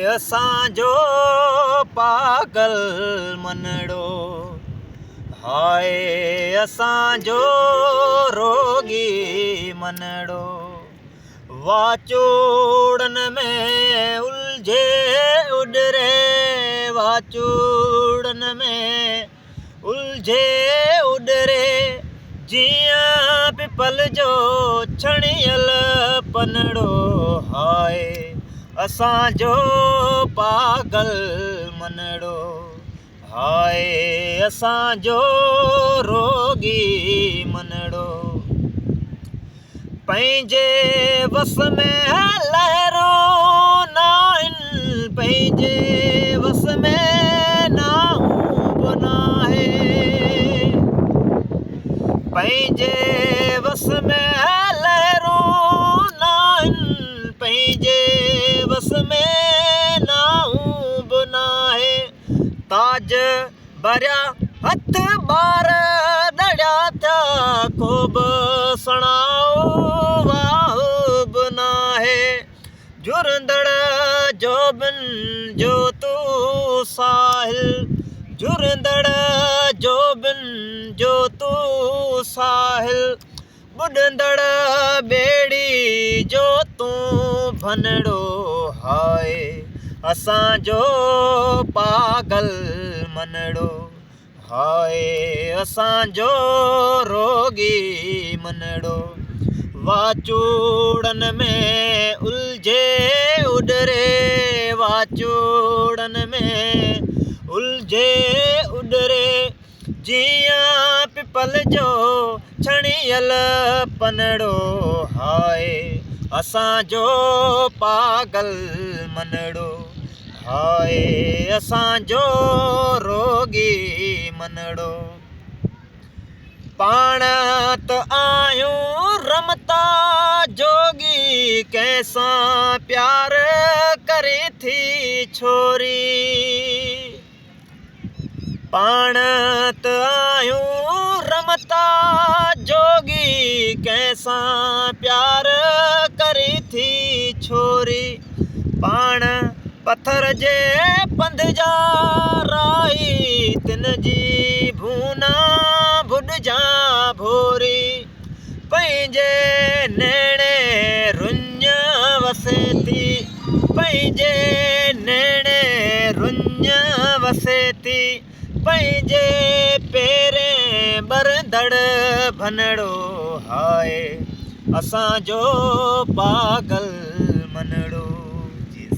असांजो पागल मनड़ो, हाय असांजो रोगी मनड़ो। वाचूड़न में उलझे उडरे, वाचूड़न में उलझे उडरे, जियां पिपल जो छणियल पनड़ो, हाय असांजो पागल मनड़ो, हाय असांजो रोगी मनड़ो। पंहिंजे वस में लहरों नाहिन, पंहिंजे वस में नाहूं नाहे, पंहिंजे वस में लहरों नाहिन, पंहिंजे वस में नाहूं नाहे। ताज भरिया हथ ॿार दड़िया था, को बि सणाओ वाह बि नाहे। जुरंदड़ जो बिन जो तू साहिल, जुरंदड़ जो बिन जो तू साहिल, बुॾंदड़ ॿेड़ी जो तू भनड़ो, हाय असांजो पागल मनड़ो, हाय असांजो रोगी मनड़ो। वाचूड़न में उलझे उडरे, वाचूड़न में उलझे उडरे, जियां पिपल जो छणियल पनड़ो, हाय असांजो पागल मनड़ो, हाय असांजो रोगी मनड़ो। पाण त आहियूं रमता जोगी, कंहिंसां प्यार करे थी छोरी, पाण त आहियूं रमता जोगी, कंहिंसां प्यार करे थी छोरी। पाण पत्थर जे पंध जा राही, तिन जी भूना भुॾजा भोरी, पंहिंजे नेणे रुञ वसे थी, पंहिंजे नेणे रुञ वसे थी, पंहिंजे पेरें बरदड़ भनड़ो, हाय असांजो पागल मनड़ो।